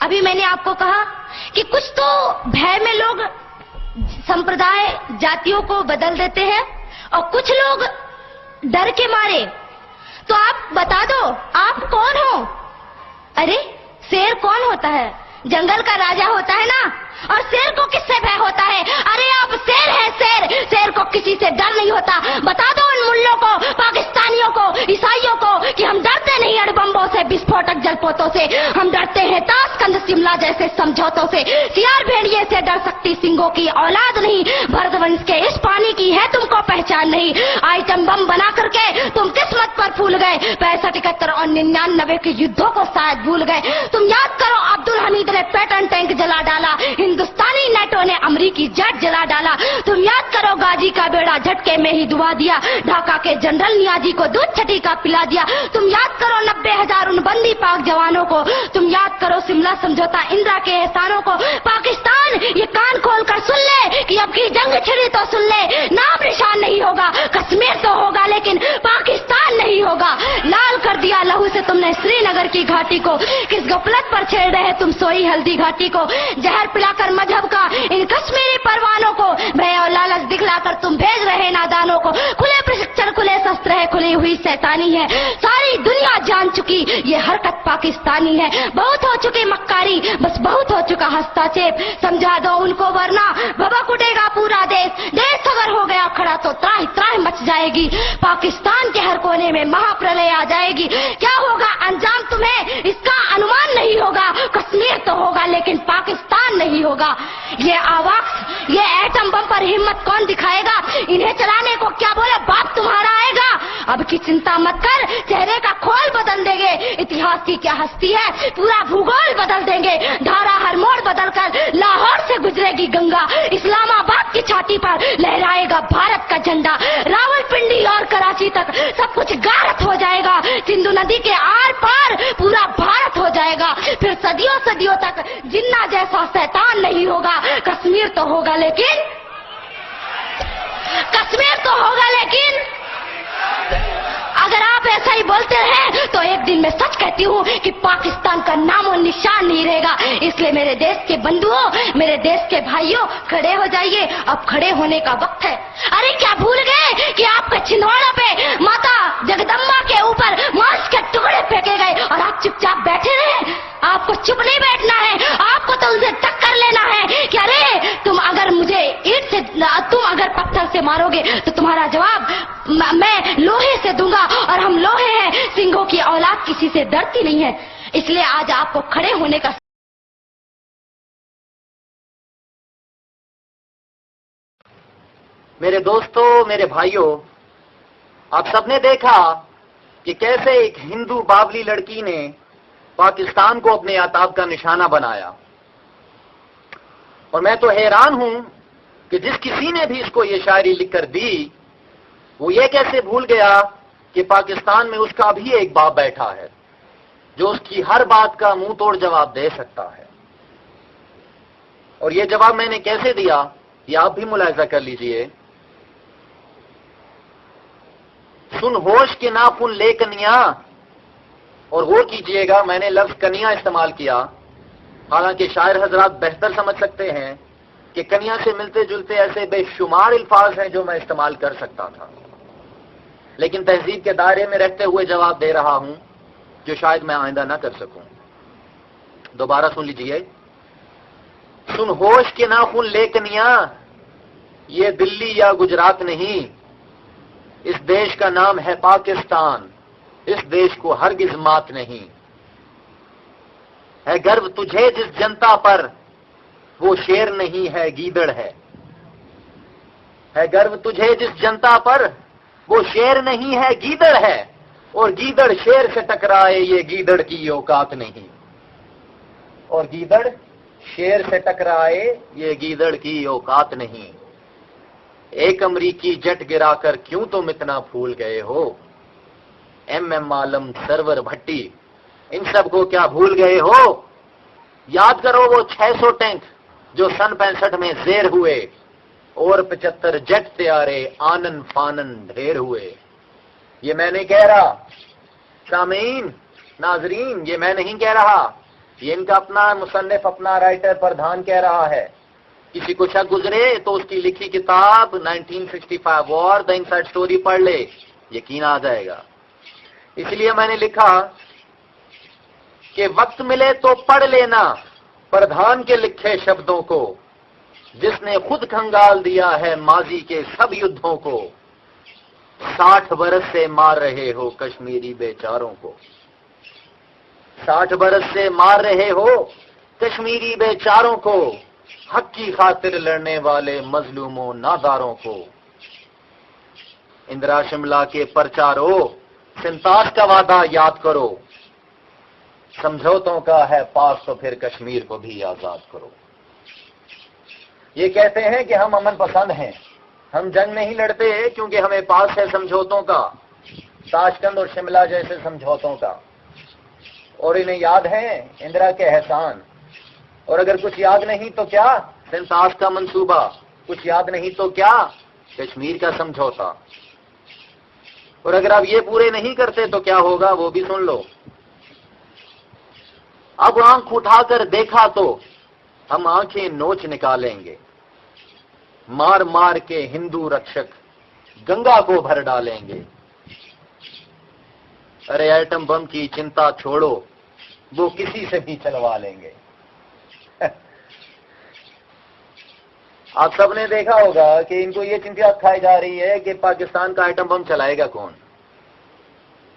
अभी मैंने आपको कहा कि कुछ तो भय में लोग संप्रदाय जातियों को बदल देते हैं और कुछ लोग डर के मारे। तो आप बता दो आप कौन हो? अरे शेर कौन होता है? जंगल का राजा होता है ना। और शेर को किससे भय होता है? अरे आप शेर है, शेर। शेर को किसी से डर नहीं होता। बता दो उन मुल्लों को, पाकिस्तानियों को, ईसाइयों को कि हम डरते नहीं अणुबम्बों से, विस्फोटक जलपोतों से। हम डरते हैं ताशकंद शिमला जैसे समझौतों से। सियार भेड़िए से डर सकती सिंगों की औलाद नहीं। भरतवंश के इस पानी की है तुमको पहचान नहीं। आइटम बम बना करके तुम किस्मत पर फूल गए। 65, 71 और 99 के युद्धों को शायद भूल गए। तुम याद करो अब्दुल हमीद ने पैटर्न टैंक जला डाला, हिंदुस्तानी नेटो ने अमरीकी जेट जला डाला। तुम याद करो गाजी का बेड़ा झटके में ही डुबा दिया। ढाका के जनरल नियाजी को दूध छठी का पिला दिया। तुम याद करो 90,000 उन बंदी पाक जवानों को। तुम याद करो शिमला समझौता, इंदिरा के एहसानों को। पाकिस्तान ये कान खोल कर सुन ले कि अब की जंग छिड़ी तो सुन ले। नाम निशान नहीं होगा, कश्मीर तो होगा लेकिन पाकिस्तान नहीं होगा। लाल कर दिया लहू से तुमने श्रीनगर की घाटी को। किस गफलत पर छेड़ रहे तुम सोई हल्दी घाटी को। जहर पिलाकर मजहब का इन कश्मीरी परवानों को, भय और लालच दिखलाकर तुम भेज रहे नादानों को। खुले प्रशिक्षण, खुले शस्त्र है, खुली हुई शैतानी है। सारी दुनिया जान चुकी ये हरकत पाकिस्तानी है। बहुत हो चुकी मक्कारी, बस बहुत हो चुका हस्तक्षेप। समझा दो उनको वरना भभक उठेगा पूरा देश। देश अगर हो गया खड़ा तो त्राहि त्राहि मच जाएगी। पाकिस्तान के हर कोने में महाप्रलय आ जाएगी। क्या होगा अंजाम तुम्हें इसका अनुमान नहीं होगा। कश्मीर तो होगा लेकिन पाकिस्तान नहीं होगा। ये आवाज, ये एटम बम पर हिम्मत कौन दिखाएगा? इन्हें चलाने को क्या बोले बाप तुम्हारा आएगा। अब की चिंता मत कर, चेहरे का खोल बदल देंगे। इतिहास की क्या हस्ती है, पूरा भूगोल बदल देंगे। धारा हर मोड़ बदल कर लाहौर से गुजरेगी गंगा। इस्लामाबाद की छाती पर लहराएगा भारत का झंडा। रावलपिंडी और कराची तक सब कुछ गारत हो जाएगा। सिंधु नदी के आर पार पूरा भारत हो जाएगा। फिर सदियों सदियों तक जिन्ना जैसा शैतान नहीं होगा। कश्मीर तो होगा लेकिन, कश्मीर तो होगा लेकिन अगर आप ऐसा ही बोलते रहे तो एक दिन मैं सच कहती हूँ कि पाकिस्तान का नामो निशान नहीं रहेगा। इसलिए मेरे देश के बंधुओं, मेरे देश के भाइयों, खड़े हो जाइए। अब खड़े होने का वक्त है। अरे क्या भूल गए कि आपके छिंदवाड़ा पे माता जगदम्बा के ऊपर मांस के टुकड़े फेंके गए और आप चुपचाप बैठे रहे? आपको चुप नहीं बैठना है, आपको तो उनसे टक्कर लेना है कि अरे तुम अगर मुझे ईंट से, तुम अगर पत्थर से मारोगे तो तुम्हारा जवाब मैं लोहे से दूंगा। और हम लोहे हैं, सिंहों की औलाद किसी से डरती नहीं है। इसलिए आज आपको खड़े होने का मेरे दोस्तों, मेरे भाइयों, आप सबने देखा कि कैसे एक हिंदू बावली लड़की ने पाकिस्तान को अपने आताब का निशाना बनाया। और मैं तो हैरान हूं कि जिस किसी ने भी इसको ये शायरी लिखकर दी, वो ये कैसे भूल गया कि पाकिस्तान में उसका भी एक बाप बैठा है जो उसकी हर बात का मुंह तोड़ जवाब दे सकता है। और ये जवाब मैंने कैसे दिया, ये आप भी मुलाहिजा कर लीजिए। सुन होश के नाखून ले कनिया, और गौर कीजिएगा मैंने लफ्ज कनिया इस्तेमाल किया। हालांकि शायर हजरात बेहतर समझ सकते हैं कि कनिया से मिलते जुलते ऐसे बेशुमार अल्फाज हैं जो मैं इस्तेमाल कर सकता था, लेकिन तहजीब के दायरे में रहते हुए जवाब दे रहा हूं जो शायद मैं आइंदा ना कर सकूं। दोबारा सुन लीजिए। सुन होश के नाखून ले कनिया, ये दिल्ली या गुजरात नहीं, इस देश का नाम है पाकिस्तान। इस देश को हरगिज मात नहीं है। गर्व तुझे जिस जनता पर, वो शेर नहीं है गीदड़ है गर्व तुझे जिस जनता पर, वो शेर नहीं है गीदड़ है। और गीदड़ शेर से टकराए ये गीदड़ की औकात नहीं। और गीदड़ शेर से टकराए ये गीदड़ की औकात नहीं। एक अमरीकी जेट गिराकर क्यों तुम इतना फूल गए हो। एम आलम, सरवर भट्टी, इन सब को क्या भूल गए हो। याद करो वो 600 टैंक जो सन 65 में ज़ेर हुए, और 75 जेट तैयारे आनन फानन ढेर हुए। ये मैं नहीं कह रहा सामीन, नाजरीन, ये मैं नहीं कह रहा, یہ ان کا اپنا مصنف، اپنا رائٹر پردھان کہہ رہا ہے. کسی کو شک گزرے تو اس کی لکھی کتاب 1965 وار دا انسائڈ سٹوری پڑھ لے، یقین آ جائے گا. اس لیے میں نے لکھا کہ وقت ملے تو پڑھ لینا پردھان کے لکھے شبدوں کو، جس نے خود کھنگال دیا ہے ماضی کے سب یدھوں کو. 60 برس سے مار رہے ہو کشمیری بیچاروں کو، 60 برس سے مار رہے ہو کشمیری بیچاروں کو، حق کی خاطر لڑنے والے مظلوموں ناداروں کو. اندرا شملہ کے پرچارو، 47 کا وعدہ یاد کرو، سمجھوتوں کا ہے پاس تو پھر کشمیر کو بھی آزاد کرو. یہ کہتے ہیں کہ ہم امن پسند ہیں، ہم جنگ نہیں لڑتے کیونکہ ہمیں پاس ہے سمجھوتوں کا، تاشکند اور شملہ جیسے سمجھوتوں کا. اور انہیں یاد ہیں اندرا کے احسان. اور اگر کچھ یاد نہیں تو کیا 47 کا منصوبہ، کچھ یاد نہیں تو کیا کشمیر کا سمجھوتا. اور اگر آپ یہ پورے نہیں کرتے تو کیا ہوگا وہ بھی سن لو. اب آنکھ اٹھا کر دیکھا تو ہم آنکھیں نوچ نکالیں گے، مار مار کے ہندو رکشک گنگا کو بھر ڈالیں گے. ارے ایٹم بم کی چنتا چھوڑو، وہ کسی سے بھی چلوا لیں گے. آپ سب نے دیکھا ہوگا کہ ان کو یہ چنتا کھائی جا رہی ہے کہ پاکستان کا ایٹم بم چلائے گا کون.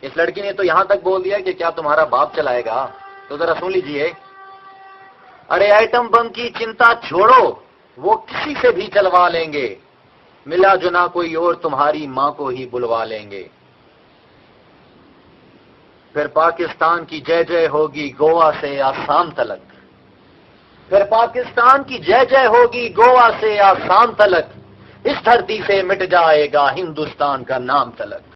اس لڑکی نے تو یہاں تک بول دیا کہ کیا تمہارا باپ چلائے گا. تو ذرا سن لیجئے، ارے ایٹم بم کی چنتا چھوڑو، وہ کسی سے بھی چلوا لیں گے، ملا جنا کوئی اور تمہاری ماں کو ہی بلوا لیں گے. پھر پاکستان کی جے جے ہوگی گوا سے آسام تلک، پھر پاکستان کی جے جے ہوگی گوا سے آسام تلک، اس دھرتی سے مٹ جائے گا ہندوستان کا نام تلک.